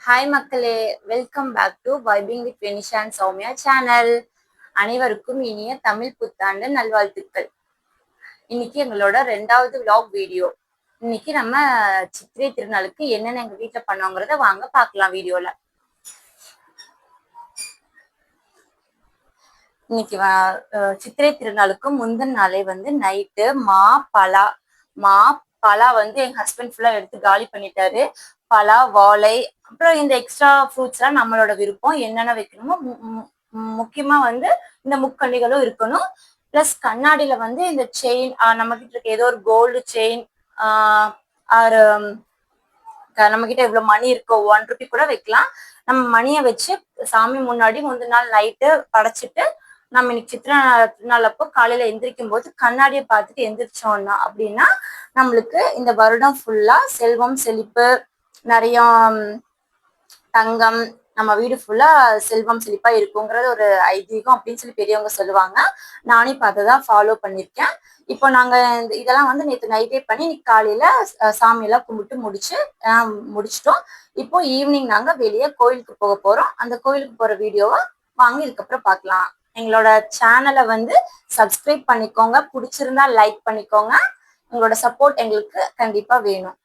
Hi மக்களே, welcome back to vibing with Venisha and Soumya channel. அனைவருக்கும் இனிய தமிழ் புத்தாண்டு நல்வாழ்த்துக்கள். இன்னைக்கு எங்களோட 2வது vlog வீடியோ. இன்னைக்கு நம்ம சித்திரை திருநாளுக்கு என்னென்ன எங்க வீட்டுல பண்ணோங்கிறத வாங்க பார்க்கலாம் வீடியோல. இன்னைக்கு சித்திரை திருநாளுக்கு முந்தின நாளே நைட்டு மா பலா எங்க ஹஸ்பண்ட் ஃபுல்லா எடுத்து காலி பண்ணிட்டாரு. பலா, வாழை, அப்புறம் இந்த எக்ஸ்ட்ரா ஃப்ரூட்ஸ் எல்லாம் நம்மளோட விருப்பம். என்னென்ன வைக்கணுமோ முக்கியமா இந்த முக்கண்டிகளும் இருக்கணும். பிளஸ் கண்ணாடியில இந்த செயின், நம்ம கிட்ட இருக்க ஏதோ ஒரு கோல்டு செயின், ஆறு நம்ம கிட்ட எவ்வளவு மணி இருக்கோ 1 ரூபி கூட வைக்கலாம். நம்ம மணியை வச்சு சாமி முன்னாடி முந்தின நாள் நைட்டு படைச்சிட்டு நம்ம இன்னைக்கு சித்திரை நாள் அப்போ காலையில எந்திரிக்கும் போது கண்ணாடியை பார்த்துட்டு எந்திரிச்சோம்னா அப்படின்னா நம்மளுக்கு இந்த வருடம் ஃபுல்லா செல்வம் செழிப்பு, நிறைய தங்கம், நம்ம வீடு ஃபுல்லா செல்வம் செழிப்பா இருக்குங்கிறது ஒரு ஐதீகம் அப்படின்னு சொல்லி பெரியவங்க சொல்லுவாங்க. நானே பார்த்ததான் ஃபாலோ பண்ணியிருக்கேன். இப்போ நாங்க இதெல்லாம் நேற்று நைட்டே பண்ணி இன்னைக்கு காலையில சாமியெல்லாம் கும்பிட்டு முடிச்சிட்டோம். இப்போ ஈவினிங் நாங்க வெளியே கோயிலுக்கு போக போறோம். அந்த கோயிலுக்கு போற வீடியோவை வாங்க இதுக்கப்புறம் பார்க்கலாம். எங்களோட சேனலை சப்ஸ்கிரைப் பண்ணிக்கோங்க, பிடிச்சிருந்தா லைக் பண்ணிக்கோங்க. உங்களோட சப்போர்ட் எங்களுக்கு கண்டிப்பா வேணும்.